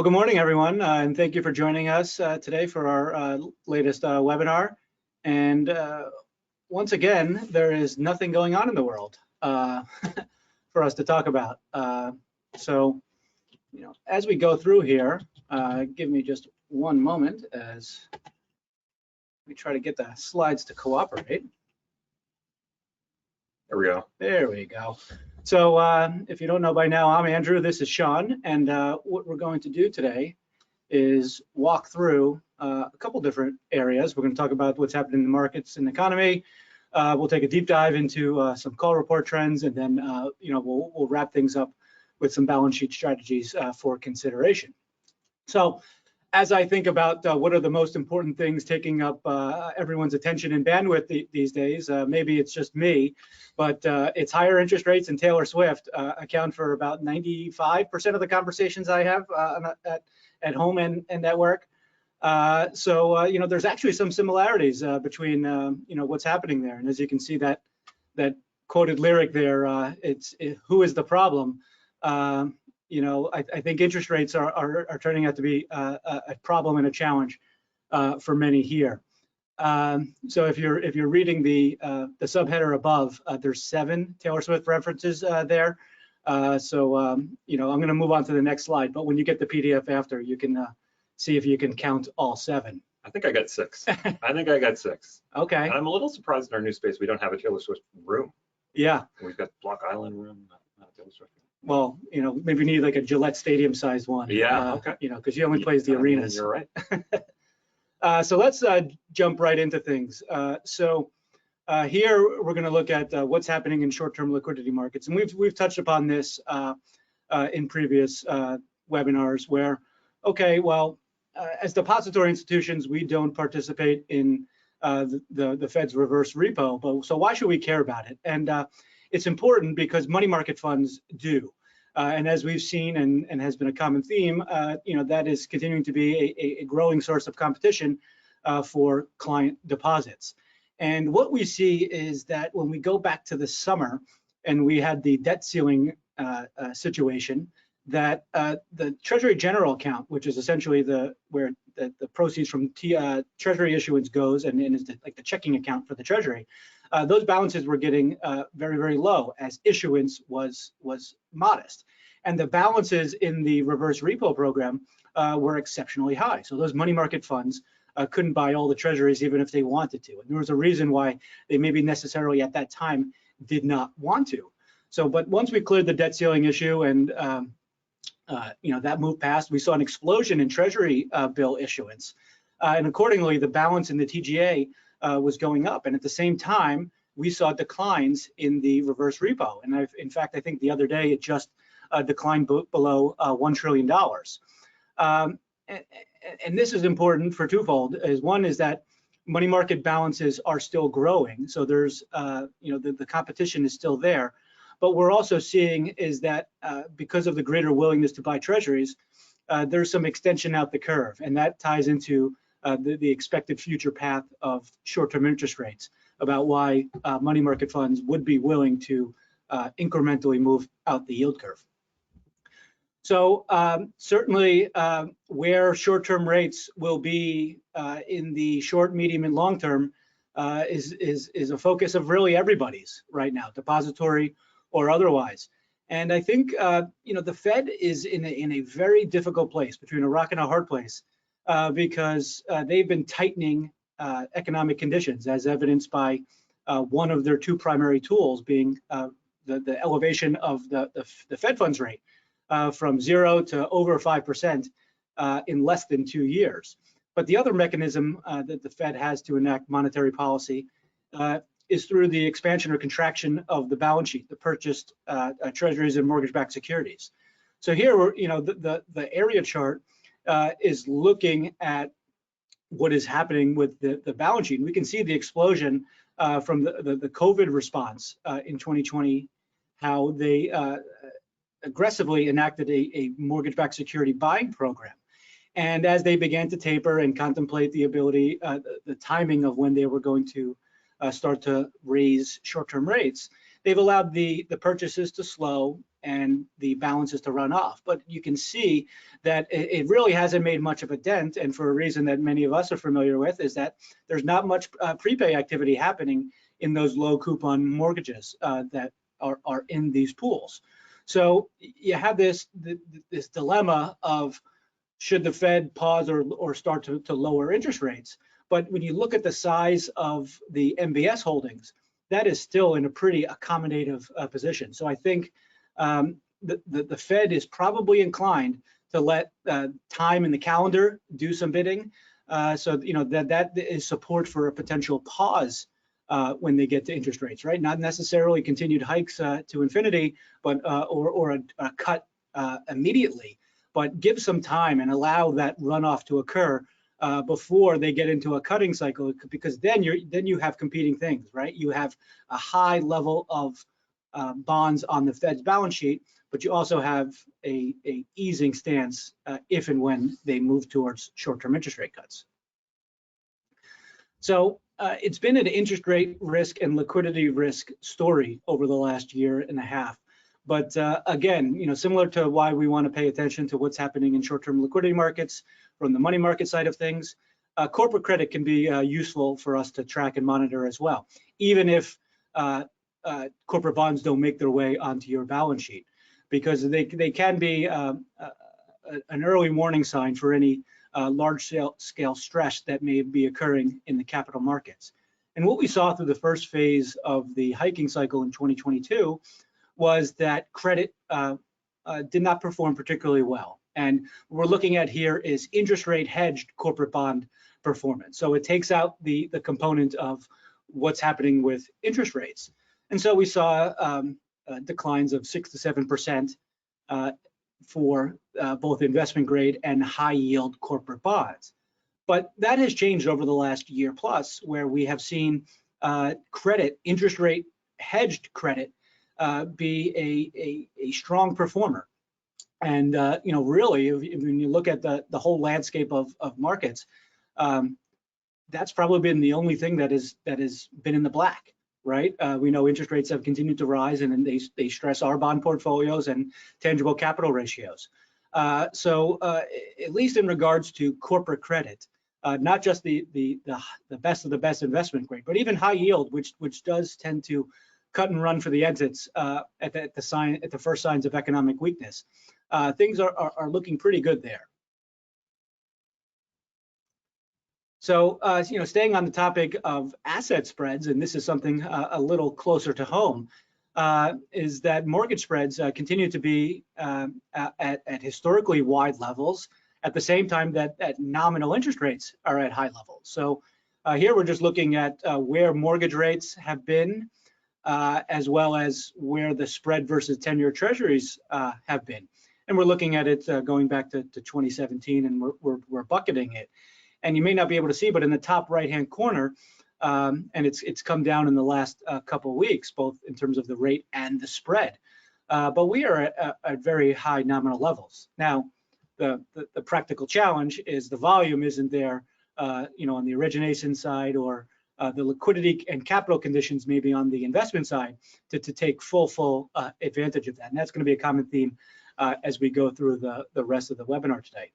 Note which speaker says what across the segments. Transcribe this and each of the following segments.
Speaker 1: Well, good morning, everyone, and thank you for joining us today for our latest webinar. And once again, there is nothing going on in the world for us to talk about. So, as we go through here, give me just one moment as we try to get the slides to cooperate.
Speaker 2: There we go.
Speaker 1: There we go. So if you don't know by now, I'm Andrew, this is Sean, and what we're going to do today is walk through a couple different areas. We're going to talk about what's happening in the markets and the economy. We'll take a deep dive into some call report trends, and then we'll wrap things up with some balance sheet strategies for consideration. So as I think about what are the most important things taking up everyone's attention and bandwidth these days, maybe it's just me, but it's higher interest rates and Taylor Swift account for about 95% of the conversations I have at home and at work. So there's actually some similarities between what's happening there. And as you can see, that quoted lyric there, who is the problem? I think interest rates are turning out to be a problem and a challenge for many here. So if you're reading the subheader above, there's 7 Taylor Swift references there. So I'm going to move on to the next slide. But when you get the PDF after, you can see if you can count all 7.
Speaker 2: I think I got 6. I think I got 6.
Speaker 1: Okay.
Speaker 2: And I'm a little surprised in our new space we don't have a Taylor Swift room.
Speaker 1: Yeah.
Speaker 2: We've got Block Island room, not Taylor Swift.
Speaker 1: Well, maybe we need like a Gillette Stadium sized one.
Speaker 2: Yeah. Okay.
Speaker 1: Because she only plays the arenas.
Speaker 2: You're right.
Speaker 1: So let's jump right into things. Here we're going to look at what's happening in short-term liquidity markets, and we've touched upon this in previous webinars. Where, as depository institutions, we don't participate in the Fed's reverse repo, but so why should we care about it? And it's important because money market funds do. And as we've seen and has been a common theme, that is continuing to be a growing source of competition for client deposits. And what we see is that when we go back to the summer and we had the debt ceiling situation, that the Treasury General account, which is essentially where the proceeds from Treasury issuance goes and is like the checking account for the Treasury, those balances were getting very, very low as issuance was modest. And the balances in the reverse repo program were exceptionally high. So those money market funds couldn't buy all the treasuries even if they wanted to. And there was a reason why they maybe necessarily at that time did not want to. So, but once we cleared the debt ceiling issue and that moved past, we saw an explosion in Treasury bill issuance. And accordingly, the balance in the TGA was going up. And at the same time, we saw declines in the reverse repo. And in fact, I think the other day it just declined below $1 trillion. And this is important for twofold. One is that money market balances are still growing. So there's, the competition is still there. But we're also seeing is that because of the greater willingness to buy treasuries, there's some extension out the curve. And that ties into the expected future path of short-term interest rates, about why money market funds would be willing to incrementally move out the yield curve. So certainly where short-term rates will be in the short, medium, and long term is a focus of really everybody's right now, depository or otherwise. And I think the Fed is in a very difficult place, between a rock and a hard place, because they've been tightening economic conditions, as evidenced by one of their 2 primary tools being the elevation of the Fed funds rate from 0 to over 5% in less than 2 years. But the other mechanism that the Fed has to enact monetary policy is through the expansion or contraction of the balance sheet, the purchased treasuries and mortgage-backed securities. So here, the area chart is looking at what is happening with the balance sheet. And we can see the explosion from the COVID response in 2020, how they aggressively enacted a mortgage-backed security buying program. And as they began to taper and contemplate the ability, the timing of when they were going to start to raise short-term rates, they've allowed the purchases to slow and the balances to run off. But you can see that it really hasn't made much of a dent, and for a reason that many of us are familiar with is that there's not much prepay activity happening in those low coupon mortgages that are in these pools. So you have this dilemma of, should the Fed pause or start to lower interest rates? But when you look at the size of the MBS holdings, that is still in a pretty accommodative position. So I think the Fed is probably inclined to let time in the calendar do some bidding. So that is support for a potential pause when they get to interest rates, right? Not necessarily continued hikes to infinity, but or a cut immediately, but give some time and allow that runoff to occur before they get into a cutting cycle, because then you have competing things, right? You have a high level of bonds on the Fed's balance sheet, but you also have a easing stance if and when they move towards short-term interest rate cuts. So it's been an interest rate risk and liquidity risk story over the last year and a half. But again, similar to why we want to pay attention to what's happening in short-term liquidity markets from the money market side of things, corporate credit can be useful for us to track and monitor as well, even if corporate bonds don't make their way onto your balance sheet, because they can be an early warning sign for any large scale stress that may be occurring in the capital markets. And what we saw through the first phase of the hiking cycle in 2022 was that credit did not perform particularly well. And what we're looking at here is interest rate hedged corporate bond performance. So it takes out the component of what's happening with interest rates. And so we saw declines of 6 to 7% for both investment grade and high yield corporate bonds. But that has changed over the last year plus, where we have seen credit, interest rate hedged credit, be a strong performer. And really, when you look at the whole landscape of markets, that's probably been the only thing that has been in the black, right? We know interest rates have continued to rise, and they stress our bond portfolios and tangible capital ratios. So at least in regards to corporate credit, not just the best of the best investment grade, but even high yield, which does tend to cut and run for the exits at the first signs of economic weakness. Things are looking pretty good there. So, staying on the topic of asset spreads, and this is something a little closer to home, is that mortgage spreads continue to be at historically wide levels, at the same time that nominal interest rates are at high levels. So here we're just looking at where mortgage rates have been, as well as where the spread versus 10-year treasuries have been. And we're looking at it going back to 2017, and we're bucketing it. And you may not be able to see, but in the top right-hand corner, and it's come down in the last couple of weeks, both in terms of the rate and the spread. But we are at very high nominal levels. Now, the practical challenge is the volume isn't there, on the origination side, or the liquidity and capital conditions maybe on the investment side to take full advantage of that. And that's going to be a common theme as we go through the rest of the webinar today.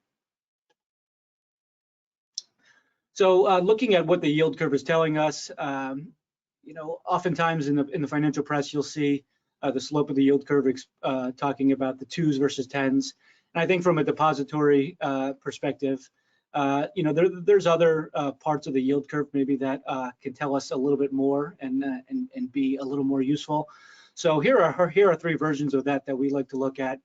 Speaker 1: So looking at what the yield curve is telling us, oftentimes in the financial press, you'll see the slope of the yield curve talking about the 2s versus 10s. And I think from a depository perspective, there's other parts of the yield curve maybe that can tell us a little bit more and be a little more useful. So here are 3 versions of that we like to look at.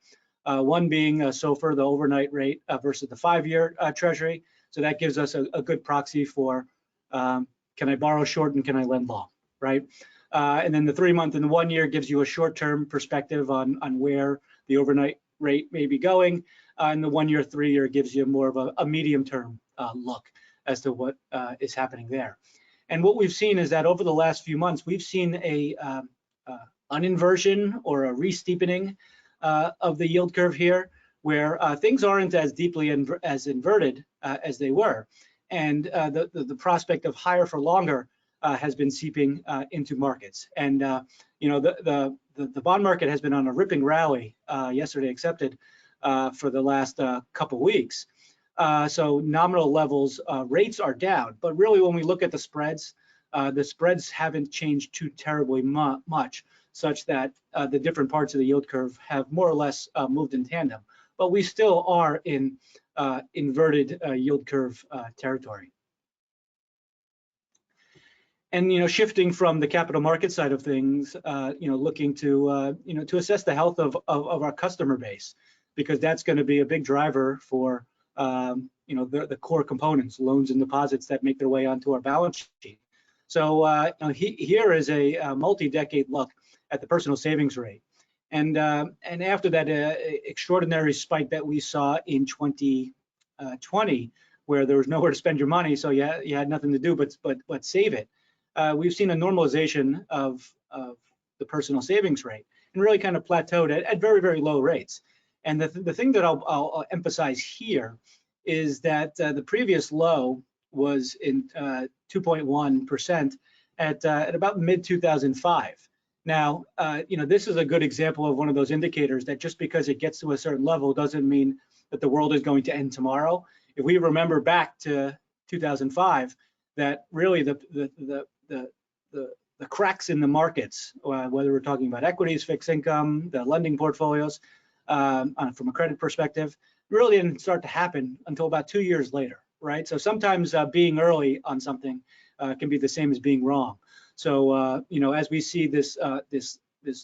Speaker 1: One being SOFR, the overnight rate, versus the 5-year Treasury. So that gives us a good proxy for can I borrow short and can I lend long, right? And then the 3-month and the 1 year gives you a short-term perspective on where the overnight rate may be going. And the 1 year, 3 year gives you more of a medium-term look as to what is happening there. And what we've seen is that over the last few months, we've seen an inversion or a re-steepening of the yield curve here, where things aren't as deeply as inverted as they were. And the prospect of higher for longer has been seeping into markets. And you know, the bond market has been on a ripping rally, yesterday excepted, for the last couple weeks. So nominal levels, rates are down, but really when we look at the spreads haven't changed too terribly much, such that the different parts of the yield curve have more or less moved in tandem. But we still are in inverted yield curve territory. And you know, shifting from the capital market side of things, you know, looking to you know, to assess the health of our customer base, because that's going to be a big driver for you know, the core components, loans and deposits that make their way onto our balance sheet. So here is a multi-decade look at the personal savings rate, and after that extraordinary spike that we saw in 2020, where there was nowhere to spend your money, so you had nothing to do but save it. We've seen a normalization of the personal savings rate and really kind of plateaued at very, very low rates. And the thing that I'll emphasize here is that the previous low was in 2.1% at about mid-2005. Now, you know, this is a good example of one of those indicators that just because it gets to a certain level doesn't mean that the world is going to end tomorrow. If we remember back to 2005, that really the cracks in the markets, whether we're talking about equities, fixed income, the lending portfolios, from a credit perspective, really didn't start to happen until about 2 years later, right? So sometimes being early on something can be the same as being wrong. So you know, as we see this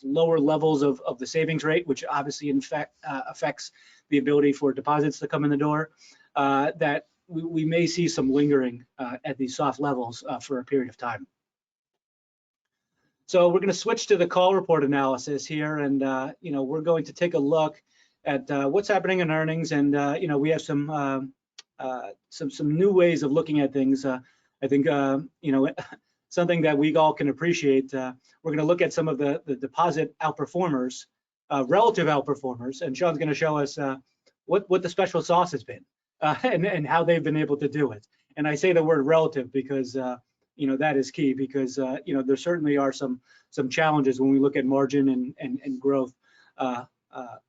Speaker 1: lower levels of the savings rate, which obviously in fact affects the ability for deposits to come in the door, that we may see some lingering at these soft levels for a period of time. So we're going to switch to the call report analysis here, and you know, we're going to take a look at what's happening in earnings, and you know, we have some new ways of looking at things. I think you know, something that we all can appreciate. We're going to look at some of the deposit outperformers, relative outperformers, and Sean's going to show us what the special sauce has been and how they've been able to do it. And I say the word relative because you know, that is key, because you know, there certainly are some challenges when we look at margin and growth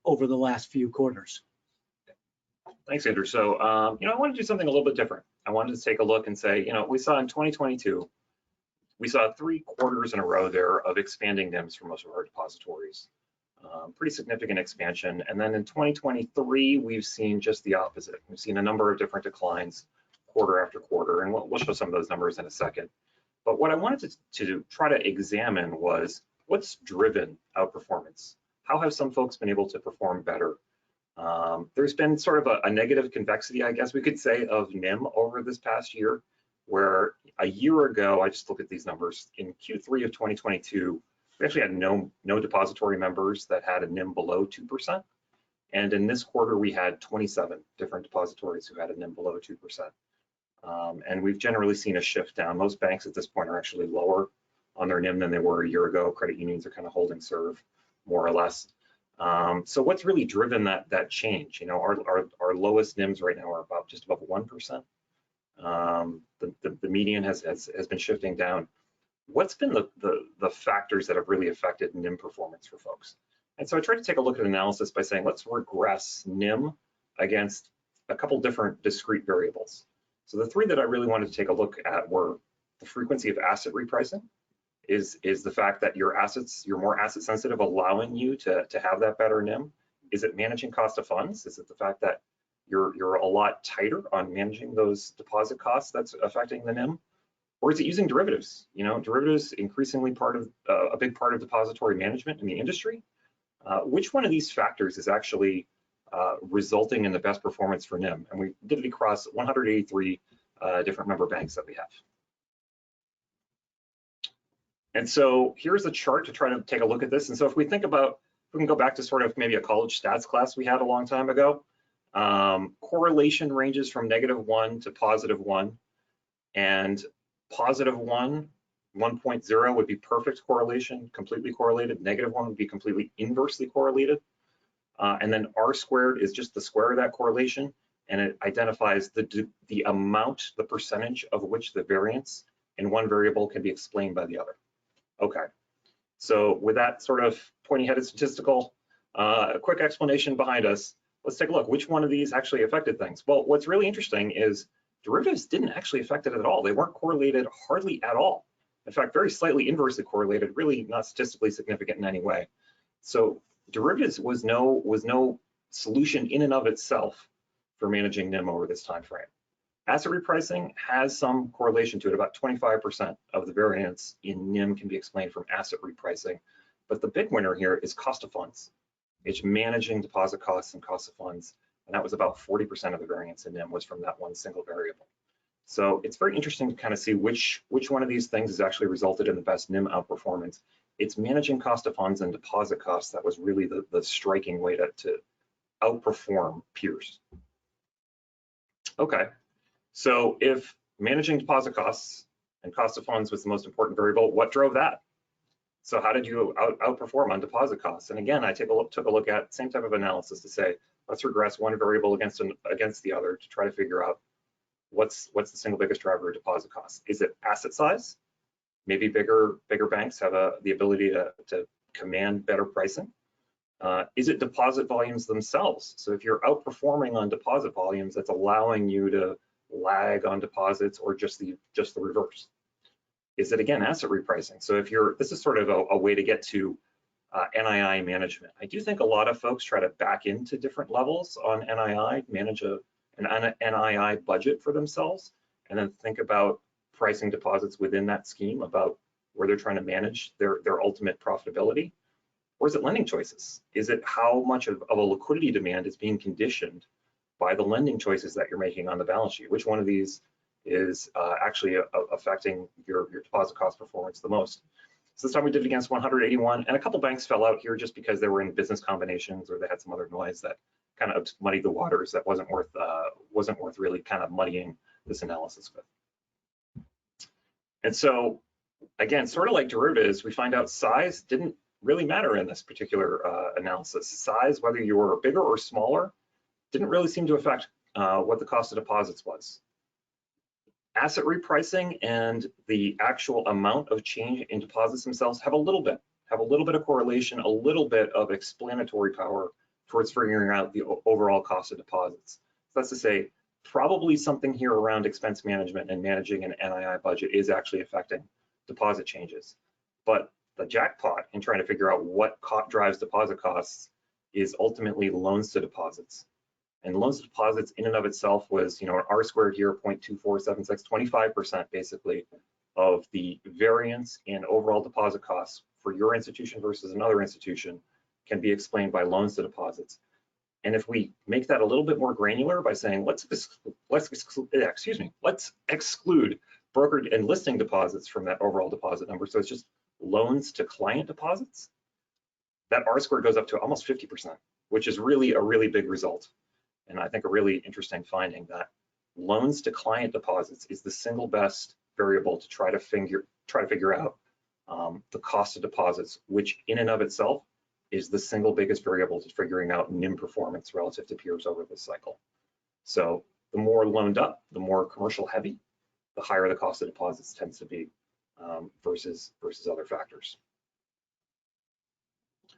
Speaker 1: over the last few quarters.
Speaker 2: Thanks, Andrew. So, you know, I want to do something a little bit different. I wanted to take a look and say, you know, we saw in 2022, we saw 3 quarters in a row there of expanding NIMs for most of our depositories. Pretty significant expansion. And then in 2023, we've seen just the opposite. We've seen a number of different declines quarter after quarter, and we'll show some of those numbers in a second. But what I wanted to try to examine was what's driven outperformance. How have some folks been able to perform better? There's been sort of a negative convexity, I guess we could say, of NIM over this past year, where a year ago, I just look at these numbers, in Q3 of 2022, we actually had no depository members that had a NIM below 2%. And in this quarter, we had 27 different depositories who had a NIM below 2%. And we've generally seen a shift down. Most banks at this point are actually lower on their NIM than they were a year ago. Credit unions are kind of holding serve, more or less. So what's really driven that change? You know, our lowest NIMs right now are about just above 1%. The median has been shifting down. What's been the factors that have really affected NIM performance for folks? And so I tried to take a look at analysis by saying, let's regress NIM against a couple different discrete variables. So the 3 that I really wanted to take a look at were the frequency of asset repricing. Is the fact that you're more asset sensitive, allowing you to have that better NIM? Is it managing cost of funds? Is it the fact that you're a lot tighter on managing those deposit costs that's affecting the NIM? Or is it using derivatives? You know, derivatives increasingly a big part of depository management in the industry. Which one of these factors is actually resulting in the best performance for NIM? And we did it across 183 different member banks that we have. And so here's a chart to try to take a look at this. And so if we think about, we can go back to sort of maybe a college stats class we had a long time ago. Correlation ranges from -1 to +1, and +1, 1.0 would be perfect correlation, completely correlated. -1 would be completely inversely correlated. And then R squared is just the square of that correlation, and it identifies the amount, the percentage of which the variance and one variable can be explained by the other. Okay, so with that sort of pointy-headed statistical, a quick explanation behind us, let's take a look. Which one of these actually affected things? Well, what's really interesting is derivatives didn't actually affect it at all. They weren't correlated hardly at all. In fact, very slightly inversely correlated, really not statistically significant in any way. So derivatives was no solution in and of itself for managing NIM over this time frame. Asset repricing has some correlation to it. About 25% of the variance in NIM can be explained from asset repricing. But the big winner here is cost of funds. It's managing deposit costs and cost of funds. And that was about 40% of the variance in NIM was from that one single variable. So it's very interesting to kind of see which one of these things has actually resulted in the best NIM outperformance. It's managing cost of funds and deposit costs that was really the striking way to outperform peers. Okay, so if managing deposit costs and cost of funds was the most important variable, what drove that? So how did you outperform on deposit costs? And again, I took a look at same type of analysis to say, let's regress one variable against the other to try to figure out what's the single biggest driver of deposit costs. Is it asset size? Maybe bigger banks have the ability to command better pricing. Is it deposit volumes themselves? So if you're outperforming on deposit volumes, that's allowing you to lag on deposits, or just the reverse. Is it again asset repricing? So if this is sort of a way to get to NII management. I do think a lot of folks try to back into different levels on NII, manage an NII budget for themselves, and then think about pricing deposits within that scheme, about where they're trying to manage their ultimate profitability. Or is it lending choices? Is it how much of a liquidity demand is being conditioned by the lending choices that you're making on the balance sheet? Which one of these is actually affecting your deposit cost performance the most? So this time we did it against 181, and a couple banks fell out here just because they were in business combinations or they had some other noise that kind of muddied the waters that wasn't worth really kind of muddying this analysis with. And so again, sort of like derivatives, we find out size didn't really matter in this particular analysis. Size, whether you were bigger or smaller, didn't really seem to affect what the cost of deposits was. Asset repricing and the actual amount of change in deposits themselves have a little bit of correlation, a little bit of explanatory power towards figuring out the overall cost of deposits. So that's to say, probably something here around expense management and managing an NII budget is actually affecting deposit changes. But the jackpot in trying to figure out what drives deposit costs is ultimately loans to deposits. And loans to deposits in and of itself was, R squared here, 0.2476, 25% basically of the variance in overall deposit costs for your institution versus another institution can be explained by loans to deposits. And if we make that a little bit more granular by saying, let's exclude brokered and listing deposits from that overall deposit number. So it's just loans to client deposits. That R squared goes up to almost 50%, which is really a really big result. And I think a really interesting finding that loans to client deposits is the single best variable to try to figure out the cost of deposits, which in and of itself is the single biggest variable to figuring out NIM performance relative to peers over this cycle. So the more loaned up, the more commercial heavy, the higher the cost of deposits tends to be versus other factors.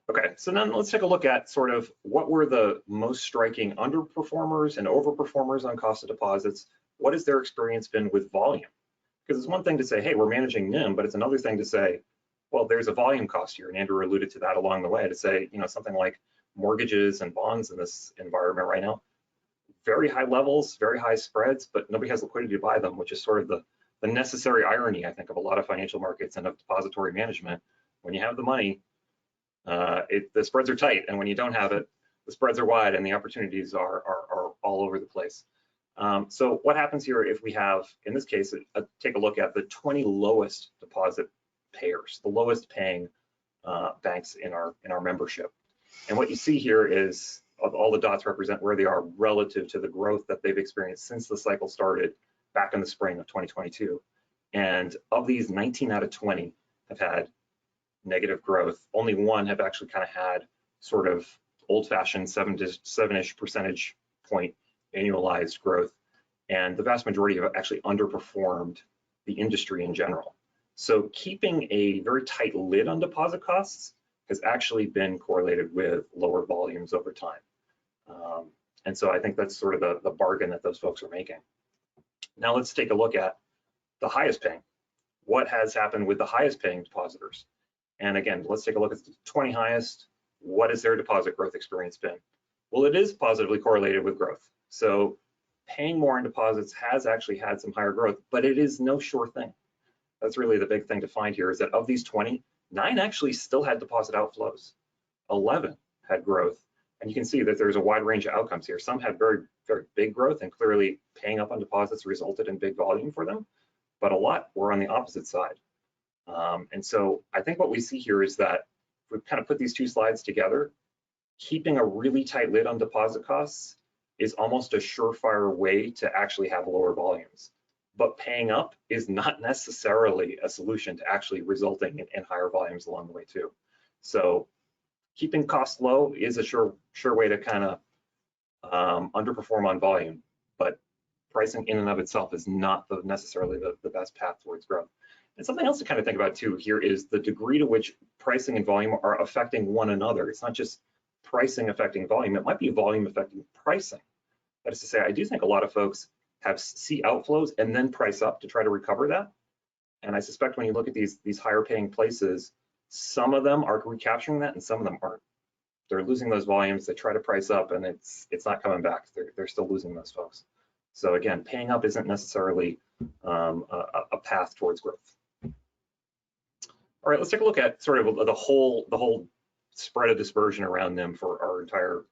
Speaker 2: Okay, so then let's take a look at sort of what were the most striking underperformers and overperformers on cost of deposits. What has their experience been with volume? Because it's one thing to say, hey, we're managing NIM, but it's another thing to say, well, there's a volume cost here, and Andrew alluded to that along the way, to say, something like mortgages and bonds in this environment right now, very high levels, very high spreads, but nobody has liquidity to buy them, which is sort of the necessary irony, I think, of a lot of financial markets and of depository management. When you have the money, the spreads are tight, and when you don't have it, the spreads are wide, and the opportunities are all over the place. So what happens here if we have, in this case, take a look at the 20 lowest deposit payers, the lowest paying banks in our membership. And what you see here is all the dots represent where they are relative to the growth that they've experienced since the cycle started back in the spring of 2022. And of these, 19 out of 20 have had negative growth. Only one have actually kind of had sort of old-fashioned 7-ish percentage point annualized growth. And the vast majority have actually underperformed the industry in general. So keeping a very tight lid on deposit costs has actually been correlated with lower volumes over time. And so I think that's sort of the bargain that those folks are making. Now let's take a look at the highest paying. What has happened with the highest paying depositors? And again, let's take a look at the 20 highest. What has their deposit growth experience been? Well, it is positively correlated with growth. So paying more in deposits has actually had some higher growth, but it is no sure thing. That's really the big thing to find here, is that of these 20, 9 actually still had deposit outflows. 11 had growth. And you can see that there's a wide range of outcomes here. Some had very, very big growth, and clearly paying up on deposits resulted in big volume for them, but a lot were on the opposite side. And so I think what we see here is that if we kind of put these two slides together, keeping a really tight lid on deposit costs is almost a surefire way to actually have lower volumes. But paying up is not necessarily a solution to actually resulting in higher volumes along the way too. So keeping costs low is a sure way to kind of underperform on volume, but pricing in and of itself is not necessarily the best path towards growth. And something else to kind of think about too here is the degree to which pricing and volume are affecting one another. It's not just pricing affecting volume, it might be volume affecting pricing. That is to say, I do think a lot of folks see outflows and then price up to try to recover that. And I suspect when you look at these higher paying places, some of them are recapturing that and some of them aren't. They're losing those volumes, they try to price up and it's not coming back. They're still losing those folks. So again, paying up isn't necessarily a path towards growth. All right, let's take a look at sort of the whole spread of dispersion around them for our entire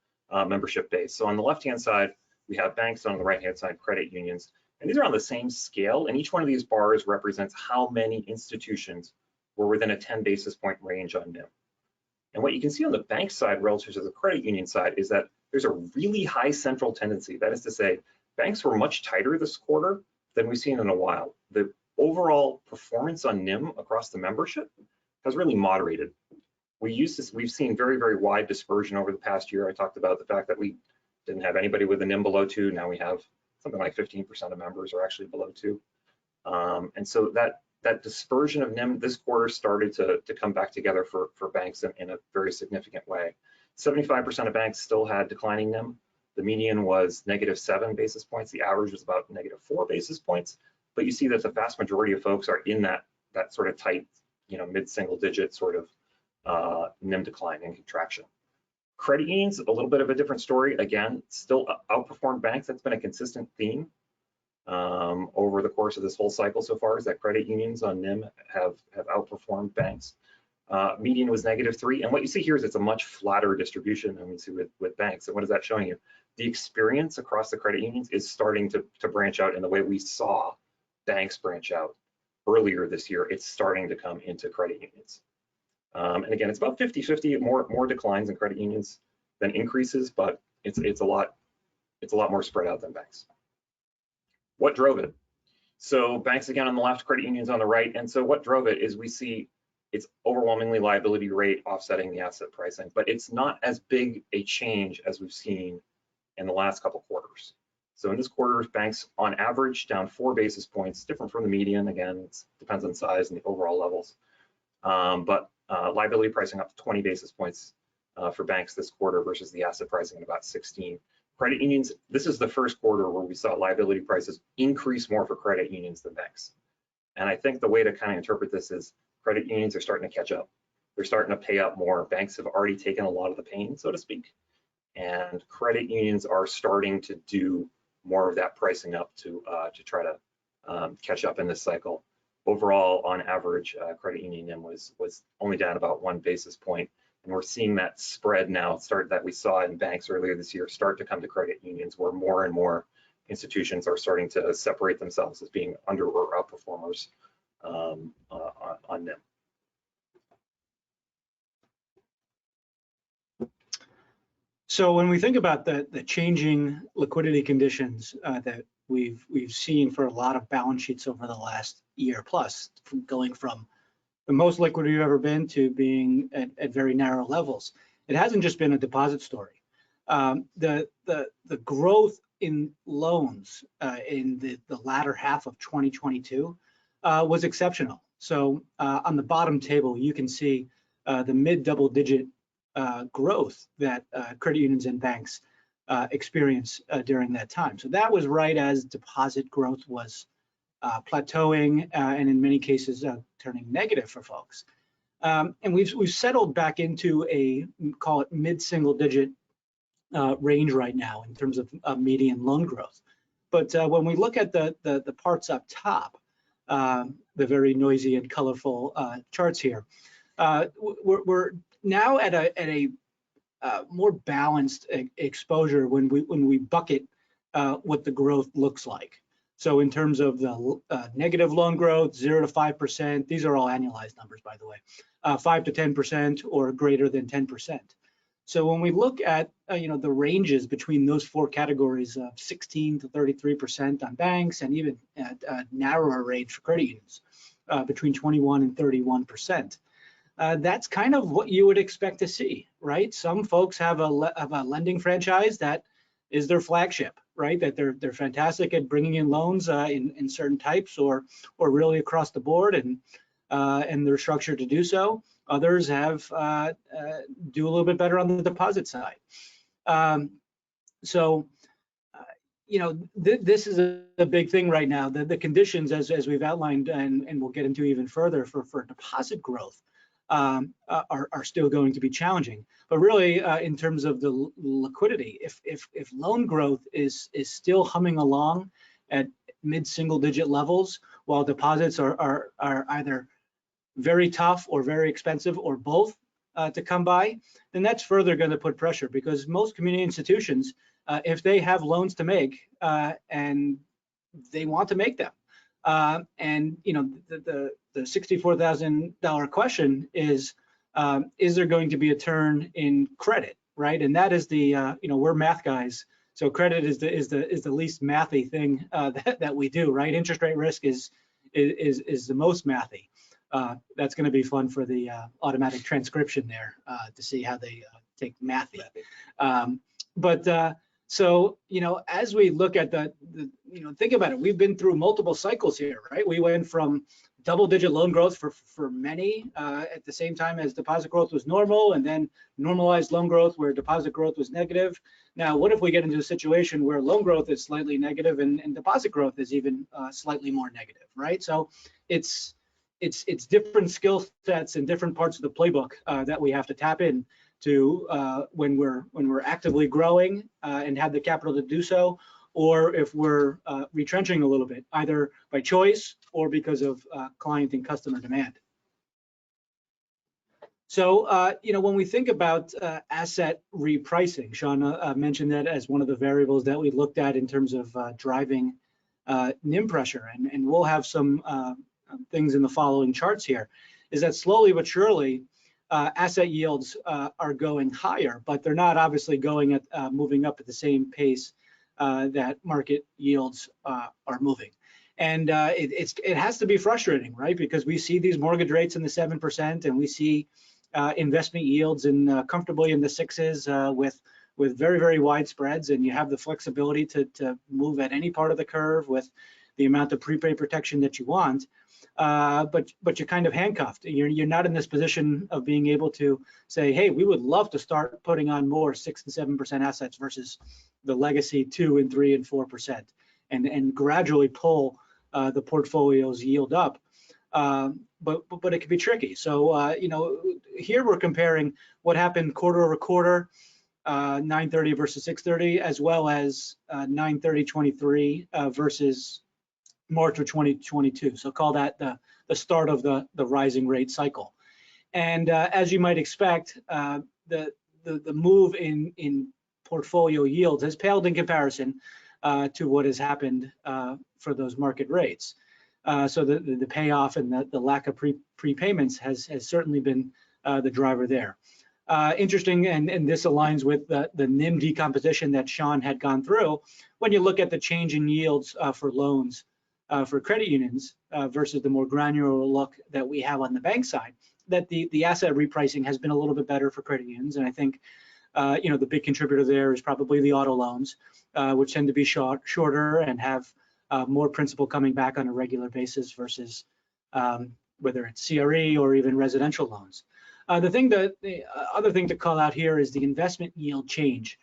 Speaker 2: membership base. So on the left-hand side, we have banks, on the right-hand side, credit unions. And these are on the same scale, and each one of these bars represents how many institutions were within a 10 basis point range on NIM. And what you can see on the bank side relative to the credit union side is that there's a really high central tendency. That is to say, banks were much tighter this quarter than we've seen in a while. The overall performance on NIM across the membership has really moderated. We've seen very, very wide dispersion over the past year. I talked about the fact that we didn't have anybody with a NIM below 2. Now we have something like 15% of members are actually below 2. And so that dispersion of NIM this quarter started to come back together for banks in a very significant way. 75% of banks still had declining NIM. The median was -7 basis points. The average was about -4 basis points. But you see that the vast majority of folks are in that sort of tight, mid-single digit sort of NIM decline and contraction. Credit unions, a little bit of a different story. Again, still outperformed banks. That's been a consistent theme over the course of this whole cycle so far, is that credit unions on NIM have outperformed banks. Median was -3, and what you see here is it's a much flatter distribution than we see with banks. And what is that showing you? The experience across the credit unions is starting to branch out in the way we saw banks branch out earlier this year. It's starting to come into credit unions. And again, it's about 50-50, more declines in credit unions than increases, but it's a lot more spread out than banks. What drove it? So banks again on the left, credit unions on the right. And so what drove it is we see it's overwhelmingly liability rate offsetting the asset pricing, but it's not as big a change as we've seen in the last couple quarters. So in this quarter, banks on average down 4 basis points, different from the median. Again, it depends on size and the overall levels. But liability pricing up to 20 basis points for banks this quarter versus the asset pricing at about 16. Credit unions, this is the first quarter where we saw liability prices increase more for credit unions than banks. And I think the way to kind of interpret this is credit unions are starting to catch up. They're starting to pay up more. Banks have already taken a lot of the pain, so to speak. And credit unions are starting to do more of that pricing up to try to catch up in this cycle. Overall, on average, credit union NIM was only down about 1 basis point. And we're seeing that spread now that we saw in banks earlier this year start to come to credit unions, where more and more institutions are starting to separate themselves as being under or outperformers on NIM.
Speaker 1: So when we think about the changing liquidity conditions that we've seen for a lot of balance sheets over the last year plus, going from the most liquid we've ever been to being at very narrow levels, it hasn't just been a deposit story. The growth in loans in the latter half of 2022 was exceptional. So on the bottom table, you can see the mid double-digit growth that credit unions and banks experience during that time. So that was right as deposit growth was plateauing and in many cases turning negative for folks. And we've settled back into a, call it mid-single-digit range right now in terms of median loan growth. But when we look at the parts up top, the very noisy and colorful charts here, we're now at a more balanced exposure when we bucket what the growth looks like. So in terms of the negative loan growth, 0 to 5%, these are all annualized numbers, by the way, 5 to 10% or greater than 10%. So when we look at the ranges between those four categories of 16 to 33% on banks, and even at a narrower range for credit unions, between 21 and 31%. That's kind of what you would expect to see, right? Some folks have a lending franchise that is their flagship, right? That they're fantastic at bringing in loans in certain types or really across the board, and they're structured to do so. Others have do a little bit better on the deposit side. This is a big thing right now. The conditions, as we've outlined, and we'll get into even further for deposit growth, are still going to be challenging. But really, in terms of the liquidity, if loan growth is still humming along at mid-single-digit levels, while deposits are either very tough or very expensive or both to come by, then that's further going to put pressure, because most community institutions, if they have loans to make and they want to make them, and the $64,000 question is there going to be a turn in credit, right? And that is the we're math guys, so credit is the least mathy thing that we do, right? Interest rate risk is the most mathy. That's going to be fun for the automatic transcription there to see how they take mathy. So, as we look at think about it, we've been through multiple cycles here, right? We went from double-digit loan growth for many at the same time as deposit growth was normal, and then normalized loan growth where deposit growth was negative. Now, what if we get into a situation where loan growth is slightly negative and deposit growth is even slightly more negative, right? So it's different skill sets and different parts of the playbook that we have to tap in to when we're actively growing and have the capital to do so, or if we're retrenching a little bit, either by choice or because of client and customer demand. So, when we think about asset repricing, Sean mentioned that as one of the variables that we looked at in terms of driving NIM pressure, and we'll have some things in the following charts here, is that slowly but surely asset yields are going higher, but they're not obviously going at moving up at the same pace that market yields are moving. And it has to be frustrating, right? Because we see these mortgage rates in the 7%, and we see investment yields comfortably in the 6s with very, very wide spreads, and you have the flexibility to move at any part of the curve with the amount of prepay protection that you want. But you're kind of handcuffed. You're not in this position of being able to say, hey, we would love to start putting on more 6 and 7% assets versus the legacy 2 and 3 and 4%, and gradually pull the portfolio's yield up. But it can be tricky. So here we're comparing what happened quarter over quarter, 9/30 versus 6/30, as well as 9/30/23 versus March of 2022. So call that the start of the rising rate cycle. And as you might expect, the move in portfolio yields has paled in comparison to what has happened for those market rates. So the payoff and the lack of prepayments has certainly been the driver there. Interesting, and this aligns with the NIM decomposition that Sean had gone through. When you look at the change in yields for loans for credit unions versus the more granular look that we have on the bank side, that the asset repricing has been a little bit better for credit unions. And I think the big contributor there is probably the auto loans, which tend to be shorter and have more principal coming back on a regular basis versus whether it's CRE or even residential loans. The other thing to call out here is the investment yield change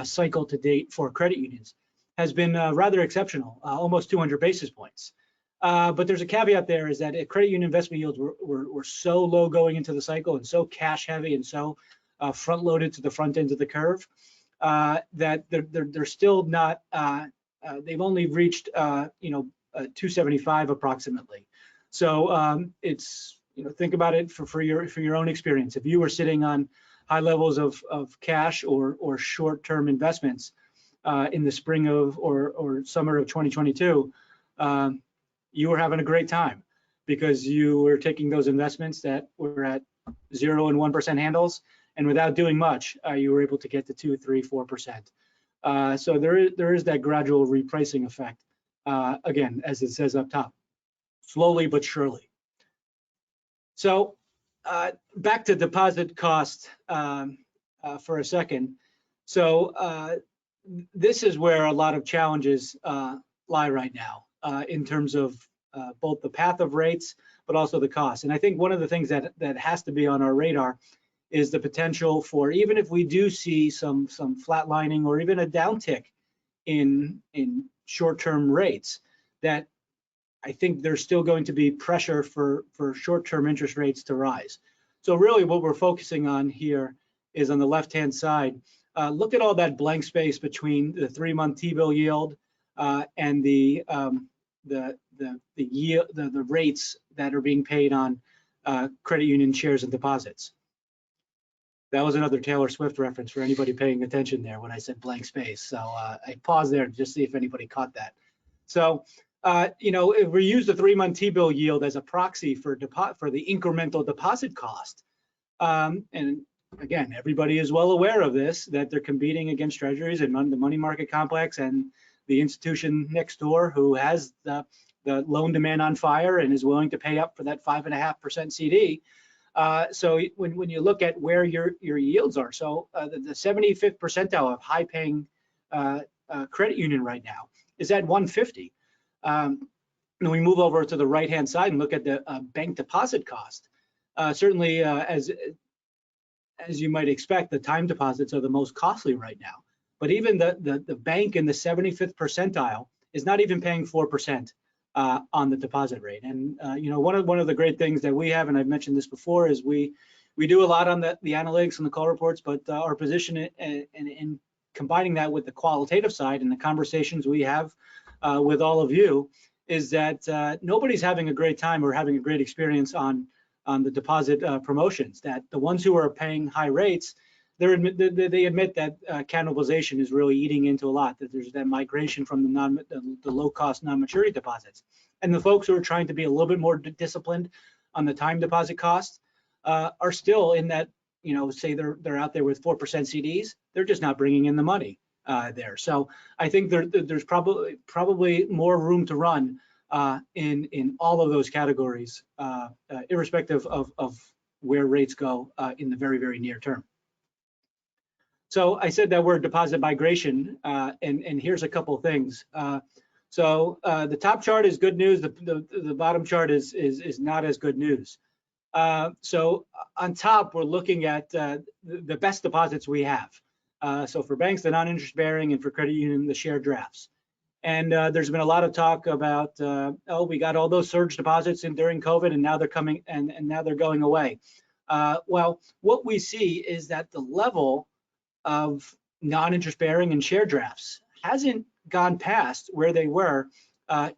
Speaker 1: cycle to date for credit unions has been rather exceptional, almost 200 basis points. But there's a caveat there, is that credit union investment yields were so low going into the cycle and so cash heavy and so front loaded to the front end of the curve that they're still not, they've only reached 275 approximately. So it's, think about it for your own experience. If you were sitting on high levels of cash or short-term investments in the spring of or summer of 2022, you were having a great time because you were taking those investments that were at 0 and 1% handles, and without doing much, you were able to get to 2, 3, 4%. So there is that gradual repricing effect. Again, as it says up top, slowly but surely. So back to deposit cost for a second. So this is where a lot of challenges lie right now in terms of both the path of rates, but also the cost. And I think one of the things that has to be on our radar is the potential for, even if we do see some flatlining or even a downtick in short-term rates, that I think there's still going to be pressure for short-term interest rates to rise. So really what we're focusing on here is on the left-hand side. Look at all that blank space between the 3-month T-bill yield and the yield, the rates that are being paid on credit union shares and deposits. That was another Taylor Swift reference for anybody paying attention there when I said blank space. So I paused there to just see if anybody caught that. So if we use the 3-month T-bill yield as a proxy for the incremental deposit cost, and again, everybody is well aware of this, that they're competing against treasuries and the money market complex and the institution next door who has the loan demand on fire and is willing to pay up for that 5.5% CD. So when you look at where your yields are, so the 75th percentile of high paying credit union right now is at 150. And we move over to the right hand side and look at the bank deposit cost. Certainly, as you might expect, the time deposits are the most costly right now. But even the bank in the 75th percentile is not even paying 4% on the deposit rate. And one of the great things that we have, and I've mentioned this before, is we do a lot on the analytics and the call reports, but our position in combining that with the qualitative side and the conversations we have with all of you is that nobody's having a great time or having a great experience on the deposit promotions. That the ones who are paying high rates, they admit that cannibalization is really eating into a lot, that there's that migration from the low-cost non-maturity deposits. And the folks who are trying to be a little bit more disciplined on the time deposit cost are still in that, say they're out there with 4% CDs, they're just not bringing in the money there. So I think there's probably more room to run in all of those categories, irrespective of where rates go in the very, very near term. So I said that word deposit migration, and here's a couple of things. So the top chart is good news. The bottom chart is not as good news. So on top, we're looking at the best deposits we have. So for banks, the non-interest bearing, and for credit union, the share drafts. And there's been a lot of talk about, we got all those surge deposits in during COVID, and now they're coming, and now they're going away. Well, what we see is that the level of non-interest bearing and share drafts hasn't gone past where they were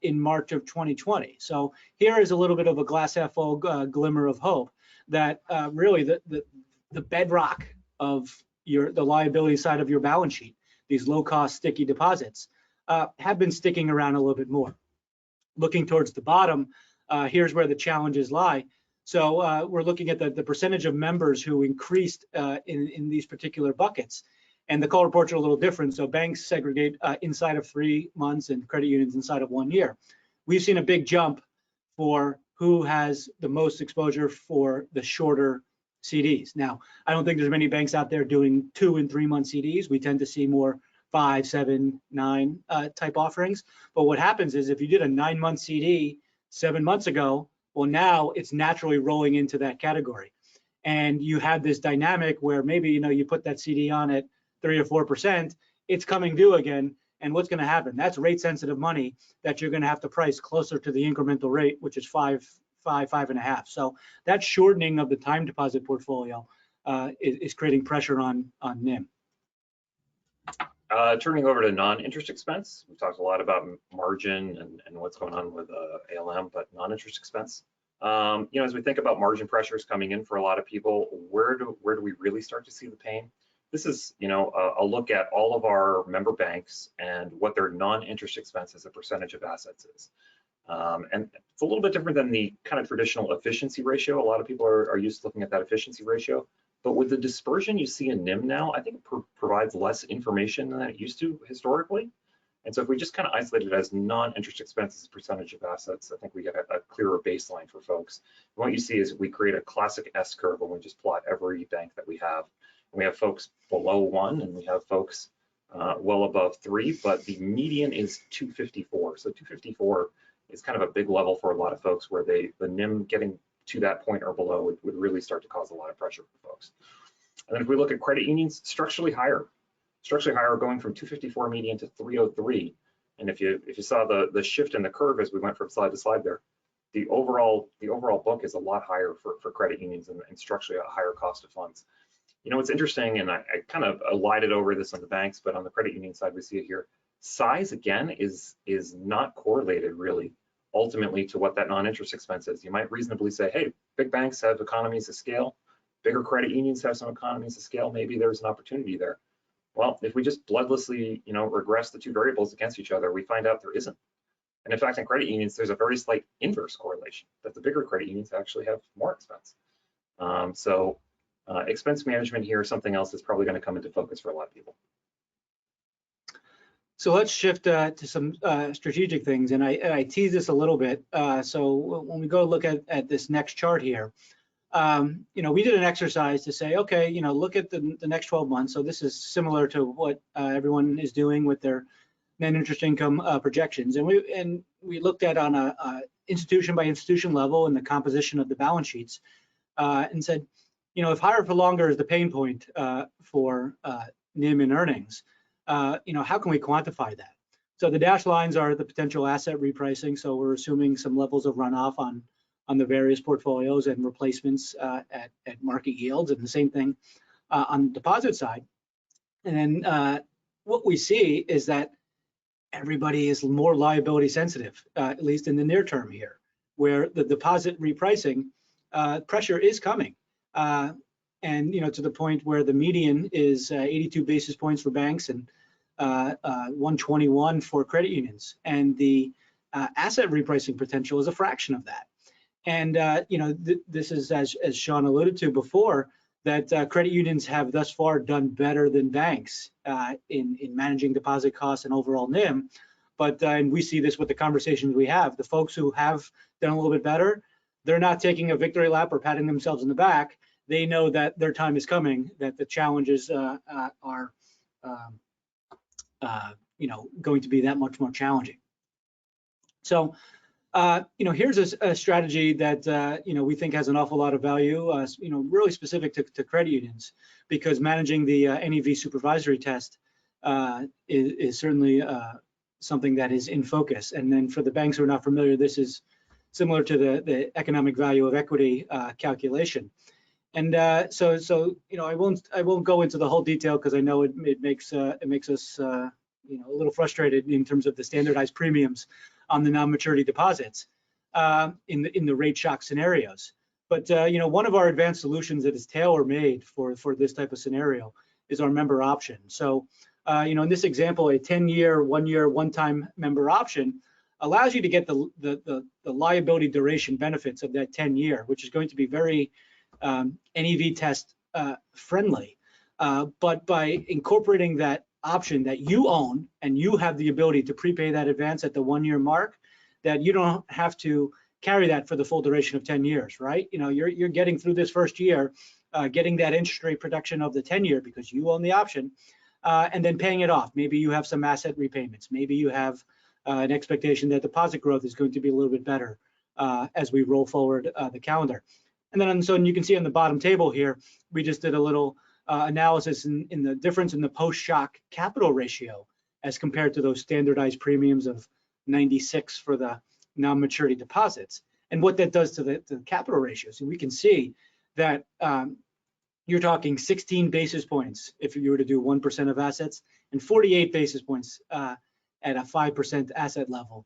Speaker 1: in March of 2020. So here is a little bit of a glass half full glimmer of hope that really the bedrock of the liability side of your balance sheet, these low-cost sticky deposits, have been sticking around a little bit more. Looking towards the bottom, here's where the challenges lie. So we're looking at the percentage of members who increased in these particular buckets. And the call reports are a little different. So banks segregate inside of 3 months and credit unions inside of 1 year. We've seen a big jump for who has the most exposure for the shorter CDs. Now, I don't think there's many banks out there doing 2 and 3 month CDs. We tend to see more 5, 7, 9 type offerings. But what happens is if you did a 9-month CD 7 months ago, well, now it's naturally rolling into that category. And you have this dynamic where maybe, you put that CD on at 3 or 4%, it's coming due again. And what's going to happen? That's rate sensitive money that you're going to have to price closer to the incremental rate, which is 5.5. So that shortening of the time deposit portfolio is creating pressure on NIM.
Speaker 2: Turning over to non-interest expense, we talked a lot about margin and what's going on with ALM, but non-interest expense. As we think about margin pressures coming in for a lot of people, where do we really start to see the pain? This is, a look at all of our member banks and what their non-interest expense as a percentage of assets is. And it's a little bit different than the kind of traditional efficiency ratio. A lot of people are used to looking at that efficiency ratio. But with the dispersion you see in NIM now, I think it provides less information than it used to historically. And so if we just kind of isolate it as non-interest expense as a percentage of assets, I think we get a clearer baseline for folks. And what you see is we create a classic S curve when we just plot every bank that we have. And we have folks below 1 and we have folks well above 3, but the median is 254. So 254 is kind of a big level for a lot of folks where the NIM getting to that point or below would really start to cause a lot of pressure for folks. And then if we look at credit unions, structurally higher going from 254 median to 303. And if you saw the shift in the curve as we went from slide to slide there, the overall book is a lot higher for credit unions and structurally a higher cost of funds. What's interesting, and I kind of lighted over this on the banks, but on the credit union side, we see it here. Size again is not correlated really ultimately to what that non-interest expense is. You might reasonably say, hey, big banks have economies of scale, bigger credit unions have some economies of scale, maybe there's an opportunity there. Well, if we just bloodlessly, regress the two variables against each other, we find out there isn't. And in fact, in credit unions, there's a very slight inverse correlation that the bigger credit unions actually have more expense. Expense management here is something else that's probably going to come into focus for a lot of people.
Speaker 1: So let's shift to some strategic things, and I tease this a little bit. So when we go look at this next chart here, we did an exercise to say, okay, look at the next 12 months. So this is similar to what everyone is doing with their net interest income projections, and we looked at on a institution by institution level and the composition of the balance sheets, and said, if higher for longer is the pain point for NIM and earnings, how can we quantify that? So the dashed lines are the potential asset repricing. So we're assuming some levels of runoff on the various portfolios and replacements at market yields, and the same thing on the deposit side. And then what we see is that everybody is more liability sensitive, at least in the near term here, where the deposit repricing pressure is coming. And to the point where the median is 82 basis points for banks and 121 for credit unions, and the asset repricing potential is a fraction of that. And this is, as Sean alluded to before, that credit unions have thus far done better than banks in managing deposit costs and overall NIM. But and we see this with the conversations we have. The folks who have done a little bit better, they're not taking a victory lap or patting themselves in the back. They know that their time is coming, that the challenges are going to be that much more challenging. So, here's a strategy that, we think has an awful lot of value, really specific to credit unions, because managing the NEV supervisory test is certainly something that is in focus. And then for the banks who are not familiar, this is similar to the economic value of equity calculation. And so I won't go into the whole detail because I know it makes us a little frustrated in terms of the standardized premiums on the non-maturity deposits in the rate shock scenarios. But one of our advanced solutions that is tailor-made for this type of scenario is our member option. So in this example, a 10-year, one-time member option allows you to get the liability duration benefits of that 10-year, which is going to be very NEV test friendly. But by incorporating that option that you own and you have the ability to prepay that advance at the 1-year mark, that you don't have to carry that for the full duration of 10 years, right? You're getting through this first year, getting that interest rate protection of the 10-year because you own the option. and then paying it off. Maybe you have some asset repayments. Maybe you have an expectation that deposit growth is going to be a little bit better as we roll forward the calendar. And then so you can see on the bottom table here, we just did a little analysis in the difference in the post-shock capital ratio as compared to those standardized premiums of 96 for the non-maturity deposits, and what that does to the capital ratios. And we can see that you're talking 16 basis points if you were to do 1% of assets, and 48 basis points at a 5% asset level.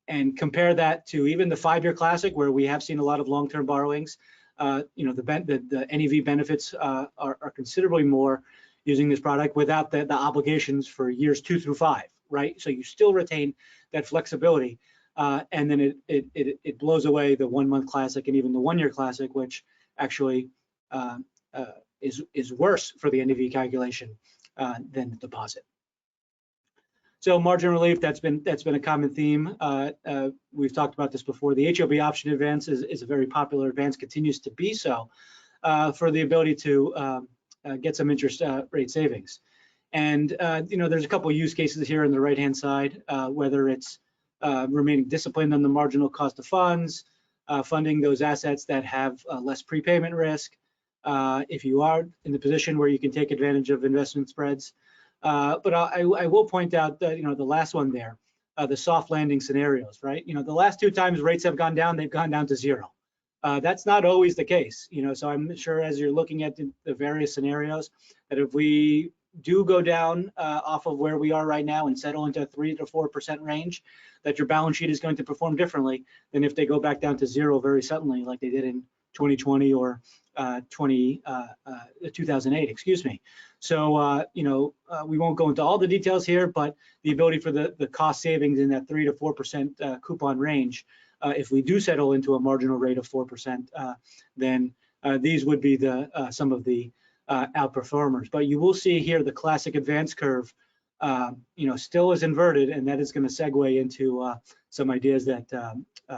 Speaker 1: And compare that to even the 5-year classic, where we have seen a lot of long-term borrowings. The NEV benefits are considerably more using this product without the obligations for years 2 through 5, right? So you still retain that flexibility, and then it blows away the 1-month classic and even the 1-year classic, which actually is worse for the NEV calculation than the deposit. So margin relief, that's been a common theme. We've talked about this before. The HOB option advance is a very popular advance, continues to be so, for the ability to get some interest rate savings. And there's a couple of use cases here on the right-hand side, whether it's remaining disciplined on the marginal cost of funds, funding those assets that have less prepayment risk, if you are in the position where you can take advantage of investment spreads. But I will point out that, the last one there, the soft landing scenarios, right? The last 2 times rates have gone down, they've gone down to 0. That's not always the case, so I'm sure as you're looking at the various scenarios, that if we do go down off of where we are right now and settle into a 3 to 4% range, that your balance sheet is going to perform differently than if they go back down to 0 very suddenly, like they did in 2020 or 2008, excuse me. So, we won't go into all the details here, but the ability for the cost savings in that 3 to 4% coupon range, if we do settle into a marginal rate of 4%, then these would be some of the outperformers. But you will see here the classic advance curve, still is inverted, and that is going to segue into some ideas that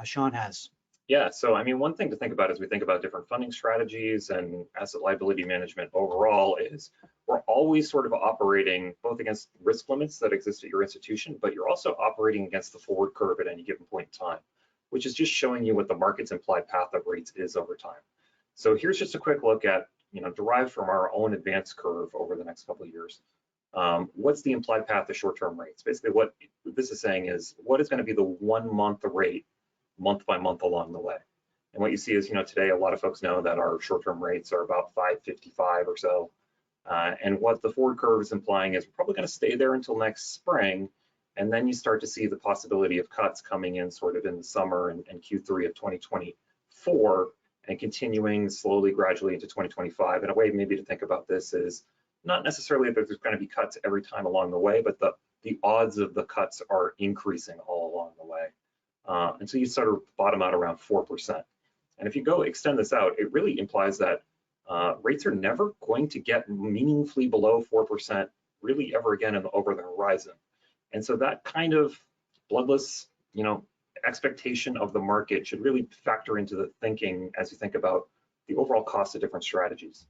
Speaker 1: Sean has.
Speaker 2: Yeah, so I mean, one thing to think about as we think about different funding strategies and asset liability management overall is we're always sort of operating both against risk limits that exist at your institution, but you're also operating against the forward curve at any given point in time, which is just showing you what the market's implied path of rates is over time. So here's just a quick look at, derived from our own advance curve over the next couple of years. What's the implied path of short-term rates? Basically, what this is saying is what is going to be the 1-month rate month by month along the way. And what you see is, today a lot of folks know that our short-term rates are about 5.55 or so. And what the forward curve is implying is we're probably going to stay there until next spring. And then you start to see the possibility of cuts coming in sort of in the summer and Q3 of 2024 and continuing slowly, gradually into 2025. And a way maybe to think about this is not necessarily that there's going to be cuts every time along the way, but the odds of the cuts are increasing all along the way. And so you sort of bottom out around 4%. And if you go extend this out, it really implies that rates are never going to get meaningfully below 4% really ever again over the horizon. And so that kind of bloodless, expectation of the market should really factor into the thinking as you think about the overall cost of different strategies.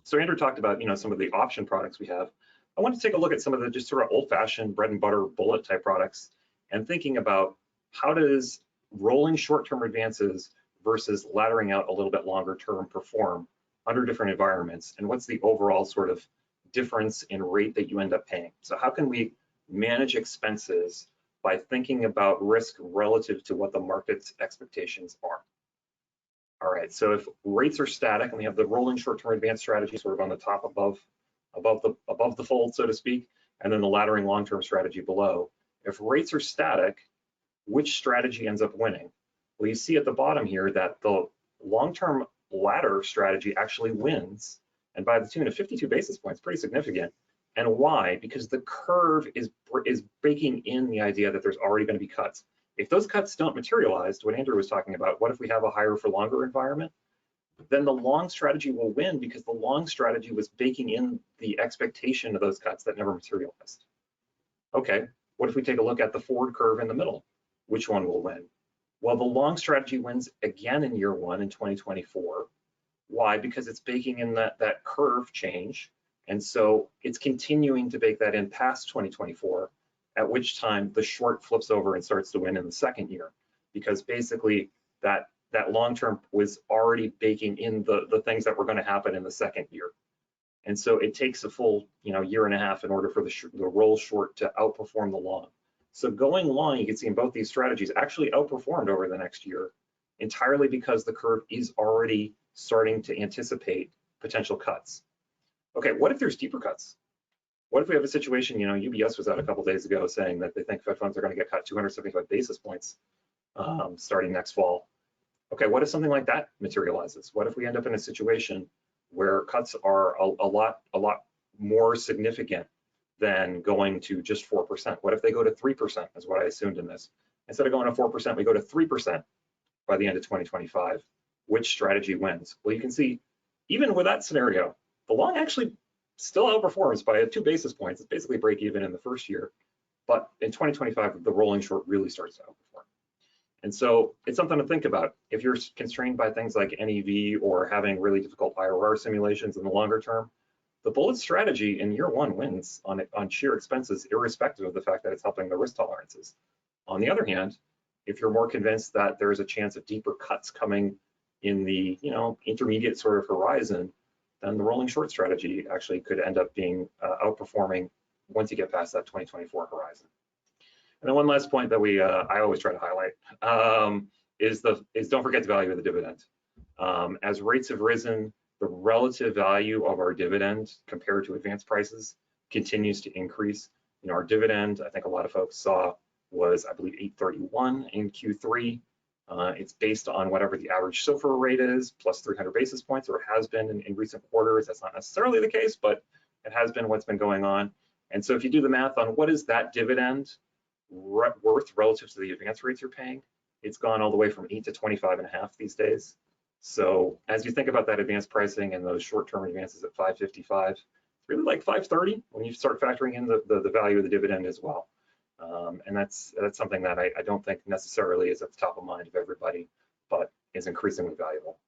Speaker 2: So Andrew talked about, some of the option products we have. I want to take a look at some of the just sort of old-fashioned bread and butter bullet type products and thinking about how does rolling short-term advances versus laddering out a little bit longer term perform under different environments, and what's the overall sort of difference in rate that you end up paying? So how can we manage expenses by thinking about risk relative to what the market's expectations are? All right, so if rates are static and we have the rolling short-term advance strategy sort of on the top above the fold, so to speak, and then the laddering long-term strategy below, if rates are static, which strategy ends up winning? Well, you see at the bottom here that the long-term ladder strategy actually wins, and by the tune of 52 basis points, pretty significant. And why? Because the curve is baking in the idea that there's already going to be cuts. If those cuts don't materialize, what Andrew was talking about, what if we have a higher for longer environment? Then the long strategy will win because the long strategy was baking in the expectation of those cuts that never materialized. Okay, what if we take a look at the forward curve in the middle? Which one will win? Well, the long strategy wins again in year 1 in 2024. Why? Because it's baking in that curve change, And so it's continuing to bake that in past 2024, at which time the short flips over and starts to win in the second year, because basically that long-term was already baking in the things that were going to happen in the second year. And so it takes a full year and a half in order for the roll short to outperform the long. So going long, you can see in both these strategies actually outperformed over the next year, entirely because the curve is already starting to anticipate potential cuts. Okay, what if there's deeper cuts? What if we have a situation, UBS was out a couple days ago saying that they think Fed funds are going to get cut 275 basis points starting next fall. Okay, what if something like that materializes? What if we end up in a situation where cuts are a lot more significant than going to just 4%? What if they go to 3%, is what I assumed in this. Instead of going to 4%, we go to 3% by the end of 2025. Which strategy wins? Well, you can see, even with that scenario, the long actually still outperforms by 2 basis points. It's basically break even in the first year. But in 2025, the rolling short really starts to outperform. And so it's something to think about. If you're constrained by things like NEV or having really difficult IRR simulations in the longer term, the bullet strategy in year one wins on sheer expenses, irrespective of the fact that it's helping the risk tolerances. On the other hand, if you're more convinced that there is a chance of deeper cuts coming in the intermediate sort of horizon, then the rolling short strategy actually could end up being outperforming once you get past that 2024 horizon. And then one last point that I always try to highlight is don't forget the value of the dividend. As rates have risen, the relative value of our dividend compared to advance prices continues to increase. Our dividend, I think a lot of folks saw, was, I believe, 831 in Q3. It's based on whatever the average SOFR rate is, plus 300 basis points, or it has been in recent quarters. That's not necessarily the case, but it has been what's been going on. And so if you do the math on what is that dividend worth relative to the advance rates you're paying, it's gone all the way from 8 to 25.5 these days. So as you think about that advance pricing and those short-term advances at 555, it's really like 530 when you start factoring in the value of the dividend as well. And that's something that I don't think necessarily is at the top of mind of everybody, but is increasingly valuable.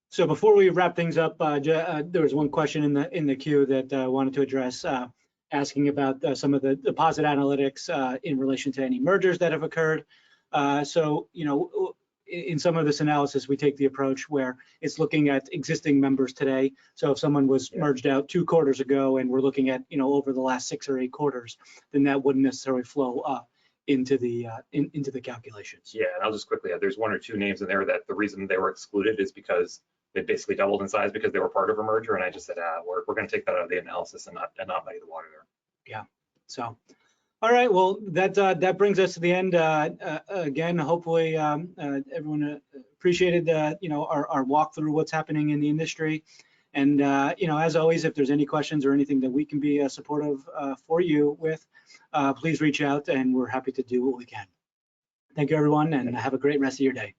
Speaker 1: So before we wrap things up, there was one question in the queue that I wanted to address, asking about some of the deposit analytics in relation to any mergers that have occurred. So in some of this analysis, we take the approach where it's looking at existing members today. So if someone was merged out 2 quarters ago and we're looking at over the last 6 or 8 quarters, then that wouldn't necessarily flow up into the calculations.
Speaker 2: Yeah, and I'll just quickly add, there's 1 or 2 names in there that the reason they were excluded is because they basically doubled in size because they were part of a merger, and I just said, we're going to take that out of the analysis and not muddy the water there.
Speaker 1: Yeah. So. All right, well, that brings us to the end. Again, hopefully everyone appreciated our walk through what's happening in the industry. And as always, if there's any questions or anything that we can be supportive for you with, please reach out, and we're happy to do what we can. Thank you, everyone, and have a great rest of your day.